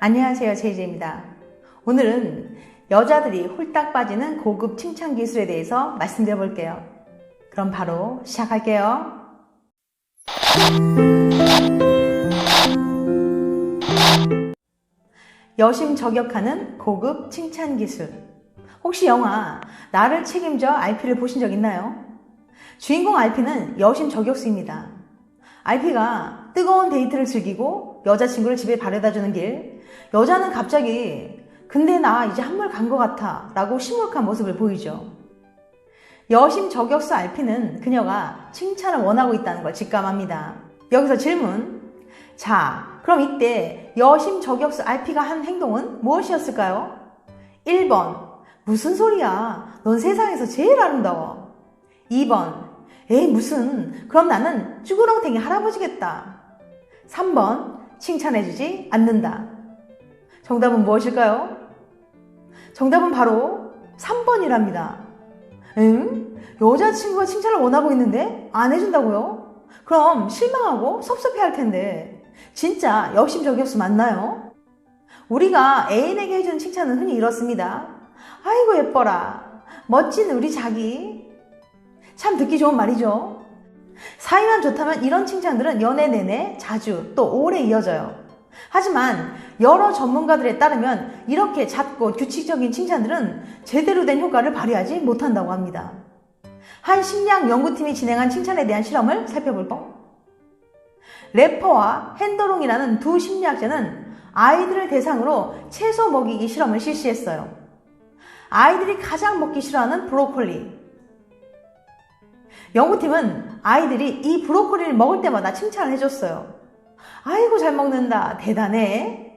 안녕하세요, 제이제입니다. 오늘은 여자들이 홀딱 빠지는 고급 칭찬 기술에 대해서 말씀드려 볼게요. 그럼 바로 시작할게요. 여심 저격하는 고급 칭찬 기술. 혹시 영화 나를 책임져 RP를 보신 적 있나요? 주인공 RP는 여심 저격수입니다. RP가 뜨거운 데이트를 즐기고 여자친구를 집에 바래다주는 길, 여자는 갑자기 근데 나 이제 한물 간 것 같아 라고 심각한 모습을 보이죠. 여심 저격수 RP는 그녀가 칭찬을 원하고 있다는 걸 직감합니다. 여기서 질문. 자, 그럼 이때 여심 저격수 RP가 한 행동은 무엇이었을까요? 1번. 무슨 소리야? 넌 세상에서 제일 아름다워. 2번. 에이 무슨, 그럼 나는 쭈구렁탱이 할아버지겠다. 3번. 칭찬해주지 않는다. 정답은 무엇일까요? 정답은 바로 3번이랍니다. 응? 여자친구가 칭찬을 원하고 있는데 안 해준다고요? 그럼 실망하고 섭섭해할 텐데 진짜 여심 저격수 맞나요? 우리가 애인에게 해주는 칭찬은 흔히 이렇습니다. 아이고 예뻐라, 멋진 우리 자기. 참 듣기 좋은 말이죠. 사이만 좋다면 이런 칭찬들은 연애 내내 자주 또 오래 이어져요. 하지만 여러 전문가들에 따르면 이렇게 잦고 규칙적인 칭찬들은 제대로 된 효과를 발휘하지 못한다고 합니다. 한 심리학 연구팀이 진행한 칭찬에 대한 실험을 살펴볼까요? 래퍼와 핸더롱이라는 두 심리학자는 아이들을 대상으로 채소 먹이기 실험을 실시했어요. 아이들이 가장 먹기 싫어하는 브로콜리. 연구팀은 아이들이 이 브로콜리를 먹을 때마다 칭찬을 해줬어요. 아이고 잘 먹는다, 대단해.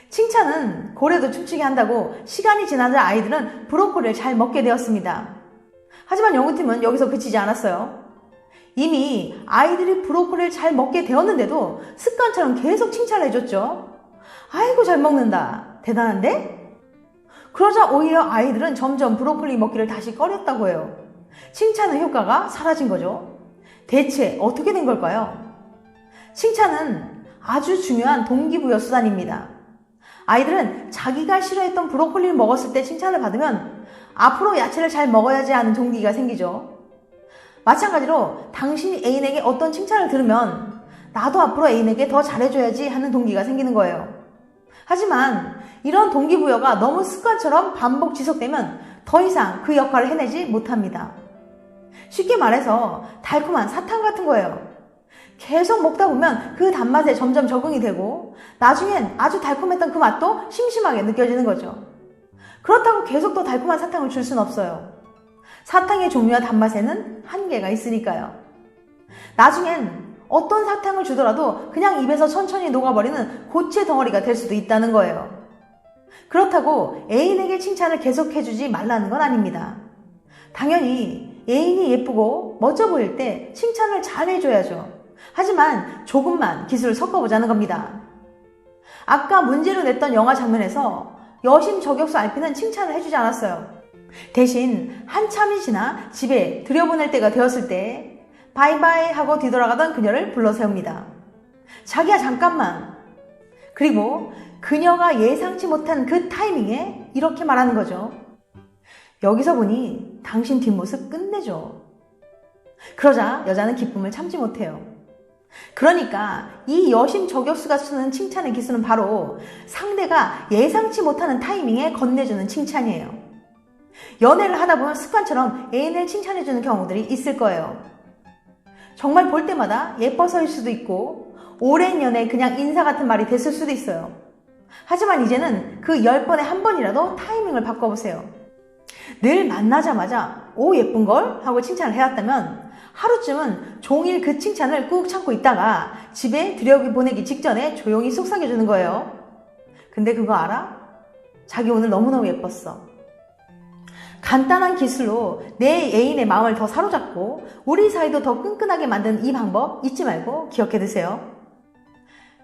칭찬은 고래도 춤추게 한다고 시간이 지나자 아이들은 브로콜리를 잘 먹게 되었습니다. 하지만 연구팀은 여기서 그치지 않았어요. 이미 아이들이 브로콜리를 잘 먹게 되었는데도 습관처럼 계속 칭찬을 해줬죠. 아이고 잘 먹는다, 대단한데? 그러자 오히려 아이들은 점점 브로콜리 먹기를 다시 꺼렸다고 해요. 칭찬의 효과가 사라진 거죠. 대체 어떻게 된 걸까요? 칭찬은 아주 중요한 동기부여 수단입니다. 아이들은 자기가 싫어했던 브로콜리를 먹었을 때 칭찬을 받으면 앞으로 야채를 잘 먹어야지 하는 동기가 생기죠. 마찬가지로 당신이 애인에게 어떤 칭찬을 들으면 나도 앞으로 애인에게 더 잘해줘야지 하는 동기가 생기는 거예요. 하지만 이런 동기부여가 너무 습관처럼 반복 지속되면 더 이상 그 역할을 해내지 못합니다. 쉽게 말해서 달콤한 사탕 같은 거예요. 계속 먹다 보면 그 단맛에 점점 적응이 되고 나중엔 아주 달콤했던 그 맛도 심심하게 느껴지는 거죠. 그렇다고 계속 더 달콤한 사탕을 줄 순 없어요. 사탕의 종류와 단맛에는 한계가 있으니까요. 나중엔 어떤 사탕을 주더라도 그냥 입에서 천천히 녹아버리는 고체 덩어리가 될 수도 있다는 거예요. 그렇다고 애인에게 칭찬을 계속해주지 말라는 건 아닙니다. 당연히 애인이 예쁘고 멋져 보일 때 칭찬을 잘 해줘야죠. 하지만 조금만 기술을 섞어보자는 겁니다. 아까 문제로 냈던 영화 장면에서 여심 저격수 RP는 칭찬을 해주지 않았어요. 대신 한참이 지나 집에 들여보낼 때가 되었을 때 바이바이 하고 뒤돌아가던 그녀를 불러세웁니다. 자기야 잠깐만. 그리고 그녀가 예상치 못한 그 타이밍에 이렇게 말하는 거죠. 여기서 보니 당신 뒷모습 끝내줘. 그러자 여자는 기쁨을 참지 못해요. 그러니까 이 여심 저격수가 쓰는 칭찬의 기술은 바로 상대가 예상치 못하는 타이밍에 건네주는 칭찬이에요. 연애를 하다 보면 습관처럼 애인을 칭찬해주는 경우들이 있을 거예요. 정말 볼 때마다 예뻐서일 수도 있고 오랜 연애에 그냥 인사 같은 말이 됐을 수도 있어요. 하지만 이제는 그 10번에 한 번이라도 타이밍을 바꿔보세요. 늘 만나자마자 오 예쁜걸? 하고 칭찬을 해왔다면 하루쯤은 종일 그 칭찬을 꾹 참고 있다가 집에 들여보내기 직전에 조용히 속삭여주는 거예요. 근데 그거 알아? 자기 오늘 너무너무 예뻤어. 간단한 기술로 내 애인의 마음을 더 사로잡고 우리 사이도 더 끈끈하게 만드는 이 방법 잊지 말고 기억해 두세요.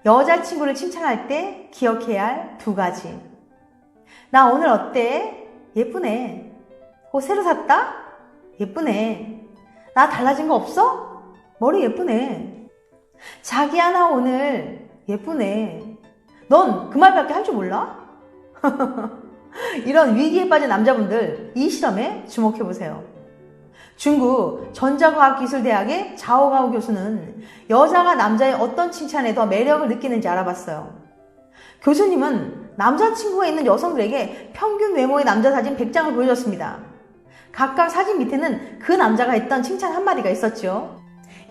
여자친구를 칭찬할 때 기억해야 할 2가지. 나 오늘 어때? 예쁘네. 옷 새로 샀다? 예쁘네. 나 달라진 거 없어? 머리 예쁘네. 자기야 나 오늘 예쁘네. 넌 그 말밖에 할 줄 몰라? 이런 위기에 빠진 남자분들, 이 실험에 주목해보세요. 중국 전자과학기술대학의 자오가오 교수는 여자가 남자의 어떤 칭찬에 더 매력을 느끼는지 알아봤어요. 교수님은 남자친구가 있는 여성들에게 평균 외모의 남자 사진 100장을 보여줬습니다. 각각 사진 밑에는 그 남자가 했던 칭찬 한마디가 있었죠.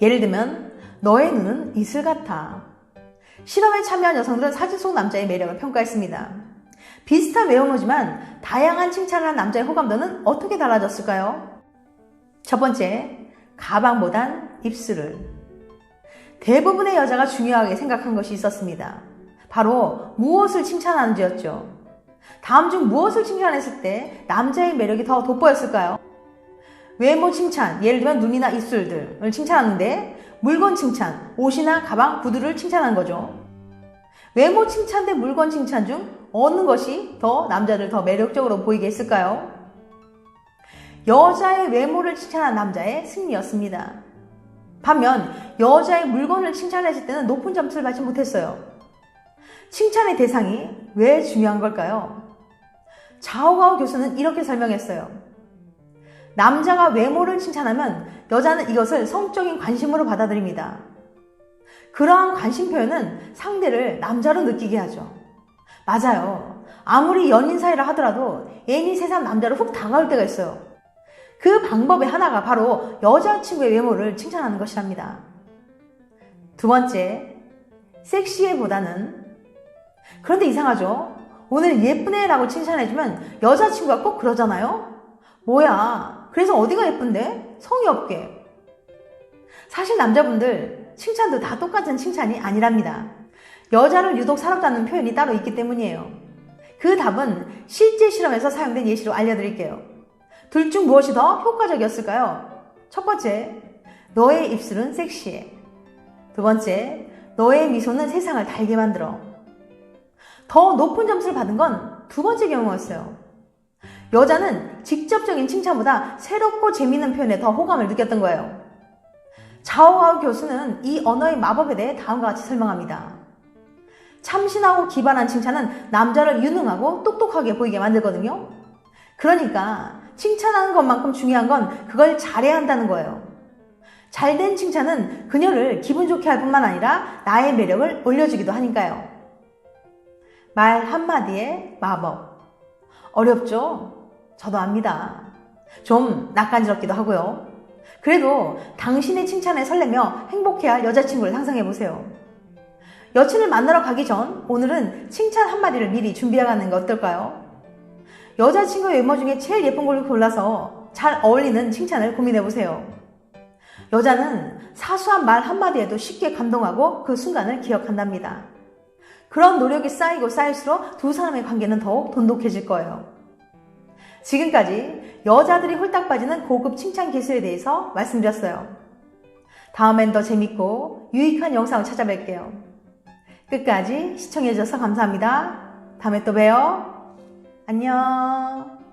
예를 들면 너의 눈은 이슬 같아. 실험에 참여한 여성들은 사진 속 남자의 매력을 평가했습니다. 비슷한 외모지만 다양한 칭찬을 한 남자의 호감도는 어떻게 달라졌을까요? 첫 번째, 가방보단 입술을. 대부분의 여자가 중요하게 생각한 것이 있었습니다. 바로 무엇을 칭찬하는지였죠. 다음 중 무엇을 칭찬했을 때 남자의 매력이 더 돋보였을까요? 외모 칭찬, 예를 들면 눈이나 입술들을 칭찬하는데 물건 칭찬, 옷이나 가방, 구두를 칭찬한 거죠. 외모 칭찬 대 물건 칭찬 중 어느 것이 더 남자를 더 매력적으로 보이게 했을까요? 여자의 외모를 칭찬한 남자의 승리였습니다. 반면 여자의 물건을 칭찬했을 때는 높은 점수를 받지 못했어요. 칭찬의 대상이 왜 중요한 걸까요? 자오가오 교수는 이렇게 설명했어요. 남자가 외모를 칭찬하면 여자는 이것을 성적인 관심으로 받아들입니다. 그러한 관심 표현은 상대를 남자로 느끼게 하죠. 맞아요. 아무리 연인 사이라 하더라도 애인이 새삼 남자로 훅 다가올 때가 있어요. 그 방법의 하나가 바로 여자친구의 외모를 칭찬하는 것이랍니다. 두 번째, 섹시해보다는. 그런데 이상하죠? 오늘 예쁘네 라고 칭찬해주면 여자친구가 꼭 그러잖아요? 뭐야, 그래서 어디가 예쁜데? 성의 없게. 사실 남자분들 칭찬도 다 똑같은 칭찬이 아니랍니다. 여자를 유독 사롭다는 표현이 따로 있기 때문이에요. 그 답은 실제 실험에서 사용된 예시로 알려드릴게요. 둘 중 무엇이 더 효과적이었을까요? 첫 번째, 너의 입술은 섹시해. 두 번째, 너의 미소는 세상을 달게 만들어. 더 높은 점수를 받은 건 두 번째 경우였어요. 여자는 직접적인 칭찬보다 새롭고 재미있는 표현에 더 호감을 느꼈던 거예요. 자오하오 교수는 이 언어의 마법에 대해 다음과 같이 설명합니다. 참신하고 기발한 칭찬은 남자를 유능하고 똑똑하게 보이게 만들거든요. 그러니까 칭찬하는 것만큼 중요한 건 그걸 잘해야 한다는 거예요. 잘된 칭찬은 그녀를 기분 좋게 할 뿐만 아니라 나의 매력을 올려주기도 하니까요. 말 한마디의 마법. 어렵죠? 저도 압니다. 좀 낯간지럽기도 하고요. 그래도 당신의 칭찬에 설레며 행복해할 여자친구를 상상해보세요. 여친을 만나러 가기 전 오늘은 칭찬 한마디를 미리 준비해가는 게 어떨까요? 여자친구의 외모 중에 제일 예쁜 걸 골라서 잘 어울리는 칭찬을 고민해보세요. 여자는 사소한 말 한마디에도 쉽게 감동하고 그 순간을 기억한답니다. 그런 노력이 쌓이고 쌓일수록 두 사람의 관계는 더욱 돈독해질 거예요. 지금까지 여자들이 홀딱 빠지는 고급 칭찬 기술에 대해서 말씀드렸어요. 다음엔 더 재밌고 유익한 영상을 찾아뵐게요. 끝까지 시청해주셔서 감사합니다. 다음에 또 봬요. 안녕.